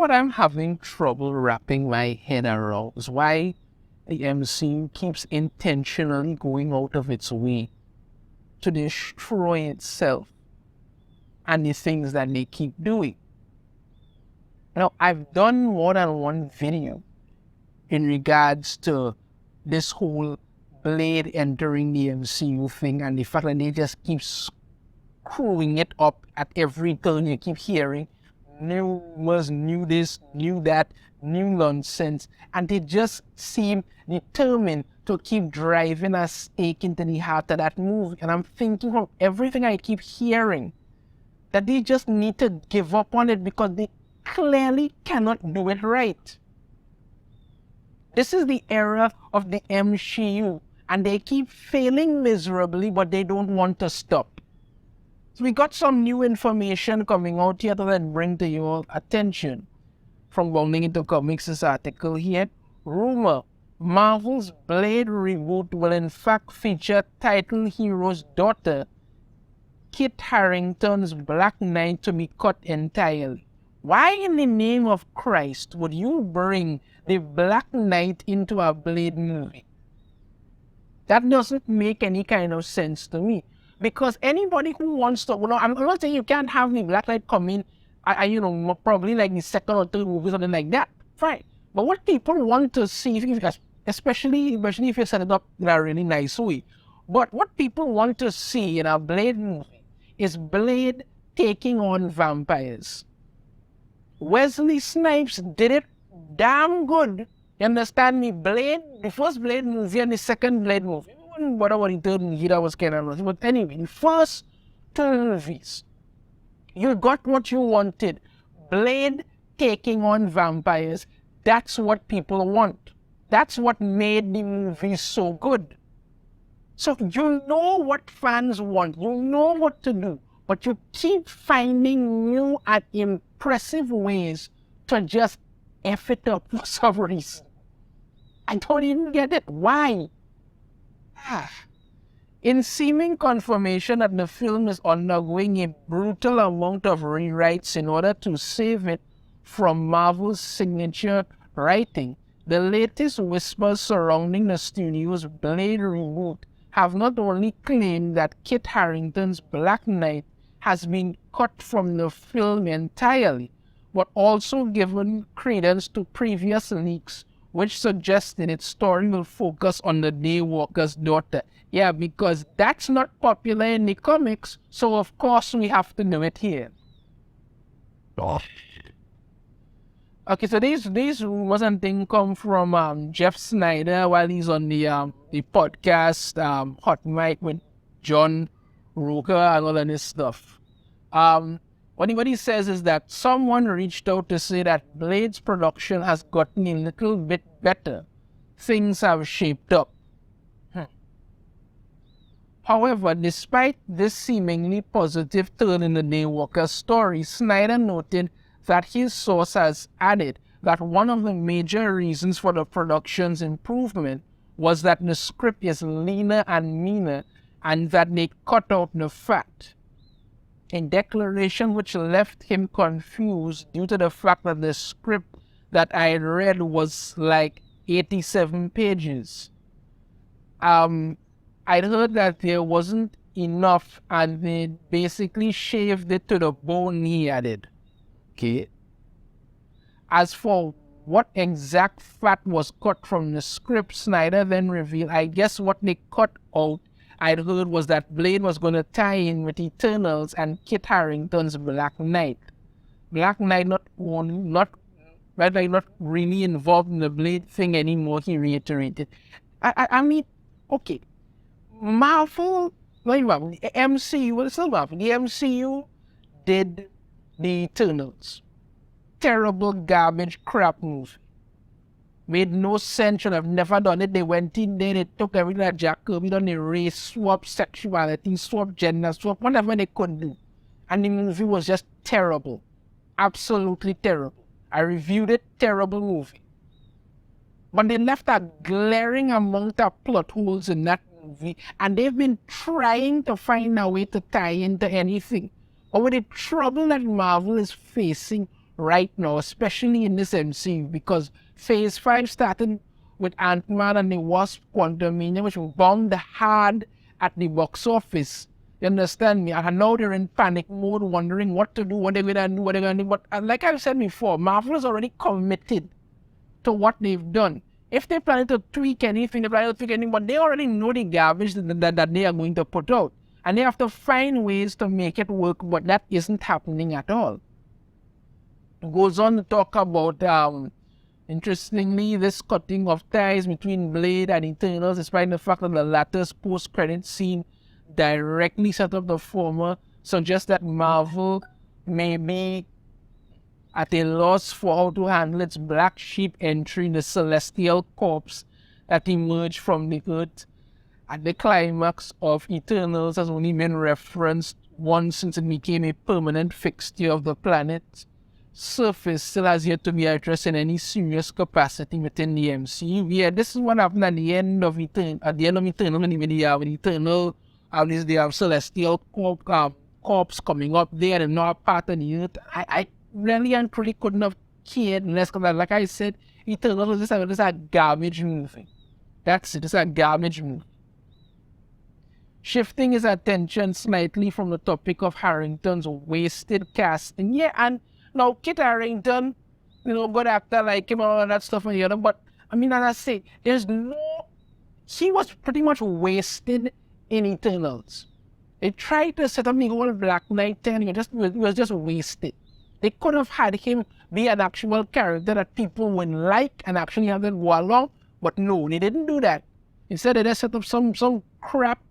what I'm having trouble wrapping my head around is why the MCU keeps intentionally going out of its way to destroy itself and the things that they keep doing. Now, I've done more than one video in regards to this whole Blade entering the MCU thing and the fact that they just keep screwing it up at every turn. You keep hearing new rumors, new this, new that, new nonsense, and they just seem determined to keep driving a stake into the heart of that movie. And I'm thinking from everything I keep hearing that they just need to give up on it because they clearly cannot do it right. This is the era of the MCU, and they keep failing miserably, but they don't want to stop. So we got some new information coming out here that bring to your attention. From Rounding Into Comics, this article here. Rumor, Marvel's Blade reboot will in fact feature title hero's daughter, Kit Harington's Black Knight, to be cut entirely. Why in the name of Christ would you bring the Black Knight into a Blade movie? That doesn't make any kind of sense to me. Because anybody who wants to, I'm not saying you can't have the Black Knight come in, probably like the second or third movie, something like that. Fine. But what people want to see, especially if you set it up in a really nice way, but what people want to see in a Blade movie is Blade taking on vampires. Wesley Snipes did it damn good. You understand me? Blade, the first Blade movie and the second Blade movie. Whatever the third movie that was kind of, but anyway, the first two movies, you got what you wanted. Blade taking on vampires. That's what people want. That's what made the movie so good. So you know what fans want. You know what to do. But you keep finding new and impressive ways to just F it up for some reason. I don't even get it. Why? In seeming confirmation that the film is undergoing a brutal amount of rewrites in order to save it from Marvel's signature writing, the latest whispers surrounding the studio's Blade reboot have not only claimed that Kit Harington's Black Knight has been cut from the film entirely, but also given credence to previous leaks which suggested its story will focus on the Daywalker's daughter. Yeah, because that's not popular in the comics, so of course we have to do it here. Oh. Okay, so these rumors and things come from Jeff Snyder while he's on the podcast Hot Mic with John Roker and all of this stuff. What he says is that someone reached out to say that Blade's production has gotten a little bit better. Things have shaped up. However, despite this seemingly positive turn in the Daywalker story, Snyder noted that his source has added that one of the major reasons for the production's improvement was that the script is leaner and meaner and that they cut out the fat. A declaration which left him confused due to the fact that the script that I read was like 87 pages. I'd heard that there wasn't enough and they basically shaved it to the bone, he added. Okay. As for what exact fat was cut from the script, Snyder then revealed, I guess what they cut out, I'd heard, was that Blade was going to tie in with Eternals and Kit Harington's Black Knight. Black Knight not really involved in the Blade thing anymore, he reiterated. I mean, okay. Marvel, the MCU, well, it's still Marvel. The MCU did the Eternals. Terrible garbage crap movie. Made no sense, should have never done it. They went in there, they took everything that Jack Kirby done, they race swap, sexuality swap, gender swap, whatever they could do. And the movie was just terrible. Absolutely terrible. I reviewed it, terrible movie. But they left a glaring amount of plot holes in that movie, and they've been trying to find a way to tie into anything. But with the trouble that Marvel is facing right now, especially in this MCU, because Phase 5 started with Ant-Man and the Wasp Quantumania, which bombed hard at the box office. You understand me? And now they're in panic mode, wondering what to do, what they're gonna do, what they're gonna do. But like I've said before, Marvel is already committed to what they've done. If they plan to tweak anything, they plan to tweak anything, but they already know the garbage that they are going to put out. And they have to find ways to make it work, but that isn't happening at all. It goes on to talk about, interestingly, this cutting of ties between Blade and Eternals, despite the fact that the latter's post-credit scene directly set up the former, suggests that Marvel may be at a loss for how to handle its black sheep entering the celestial corpse that emerged from the earth at the climax of Eternals has only been referenced once since it became a permanent fixture of the planet's surface. Still has yet to be addressed in any serious capacity within the MCU. Yeah, this is what happened at the end of Eternal, when they have Eternal, they have celestial corpse coming up there and not part of the earth. I really and truly couldn't have cared less, because like I said, Eternal is just a garbage movie. That's it, it's a garbage movie. Shifting his attention slightly from the topic of Harrington's wasted casting. Yeah, and now Kit Harington, good actor like him and all that stuff and the other, but I mean, as I say, he was pretty much wasted in Eternals. They tried to set up the whole Black Knight thing, he was just wasted. They could have had him be an actual character that people would like and actually have them go along, but no, they didn't do that. Instead, they just set up some crap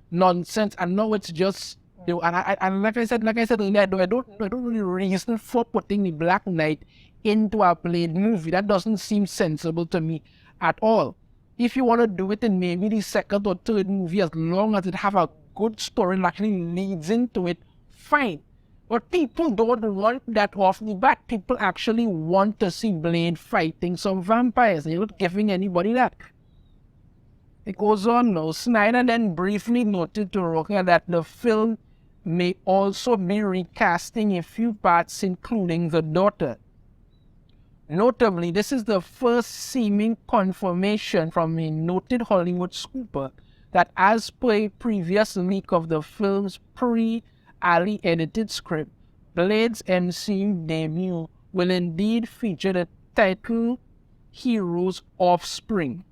nonsense, and now it's just, and like I said earlier, I don't know the reason for putting the Black Knight into a Blade movie. That doesn't seem sensible to me at all. If you want to do it in maybe the second or third movie, as long as it have a good story and actually leads into it, fine. But people don't want that off the bat. People actually want to see Blade fighting some vampires. They're not giving anybody that. It goes on now. Snyder then briefly noted to Rocha that the film may also be recasting a few parts, including the daughter. Notably, this is the first seeming confirmation from a noted Hollywood scooper that, as per a previous leak of the film's Ali edited script, Blade's MCU debut will indeed feature the title hero's offspring.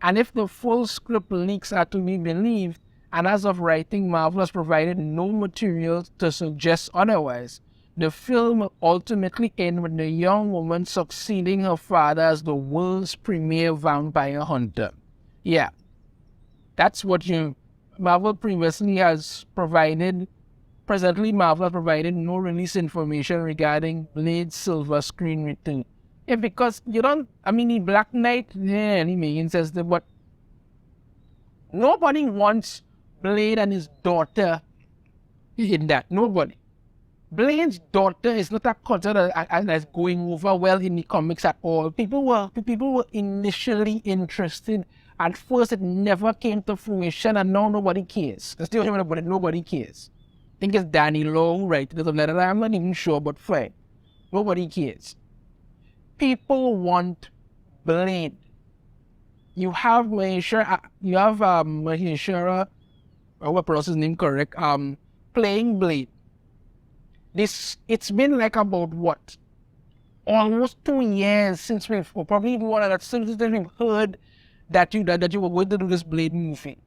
And if the full script leaks are to be believed, and as of writing, Marvel has provided no material to suggest otherwise, the film will ultimately end with the young woman succeeding her father as the world's premier vampire hunter. Yeah, that's what Marvel previously has provided. Presently, Marvel has provided no release information regarding Blade's silver screen return. Yeah, because the Black Knight, he makes sense, but nobody wants Blade and his daughter in that. Nobody. Blade's daughter is not a concept that's going over well in the comics at all. People were initially interested. At first, it never came to fruition, and now nobody cares. That's the only one about it. Nobody cares. I think it's Danny Lowe who writes it. I'm not even sure, but fine. Nobody cares. People want Blade. You have Maheshwara, or what pronounce his name correct, playing Blade. It's been like about what? Almost 2 years since probably even one of that, since we've heard that you were going to do this Blade movie.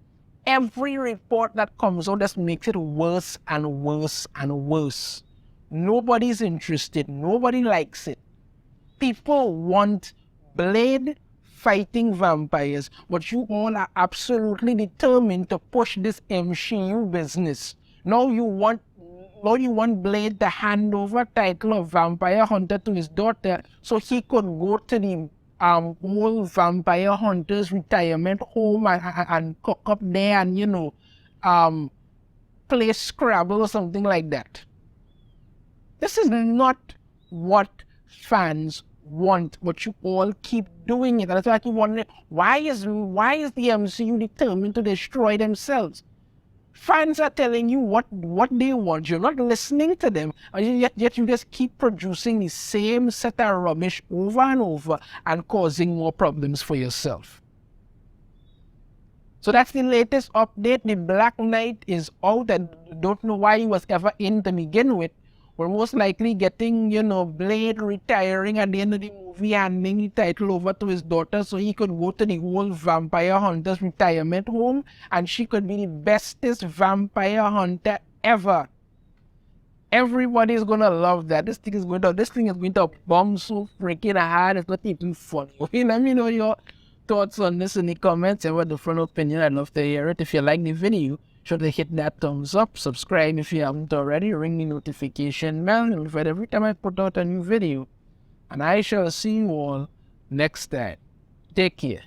Every report that comes out just makes it worse and worse and worse. Nobody's interested. Nobody likes it. People want Blade fighting vampires, but you all are absolutely determined to push this MCU business. Now you want Blade to hand over title of vampire hunter to his daughter so he could go to the whole vampire hunters retirement home and cook up there and play Scrabble or something like that. This is not what fans want, but you all keep doing it. And that's why I keep wondering, why is the MCU determined to destroy themselves? Fans are telling you what they want. You're not listening to them, and yet you just keep producing the same set of rubbish over and over and causing more problems for yourself. So that's the latest update. The Black Knight is out, and don't know why he was ever in to begin with. We're most likely getting, Blade retiring at the end of the movie, handing the title over to his daughter so he could go to the whole vampire hunter's retirement home, and she could be the bestest vampire hunter ever. Everybody's gonna love that. This thing is going to bomb so freaking hard. It's not even funny. Let me know your thoughts on this in the comments. Have a different opinion. I'd love to hear it. If you like the video, sure to hit that thumbs up. Subscribe if you haven't already. Ring the notification bell. You'll get every time I put out a new video. And I shall see you all next time. Take care.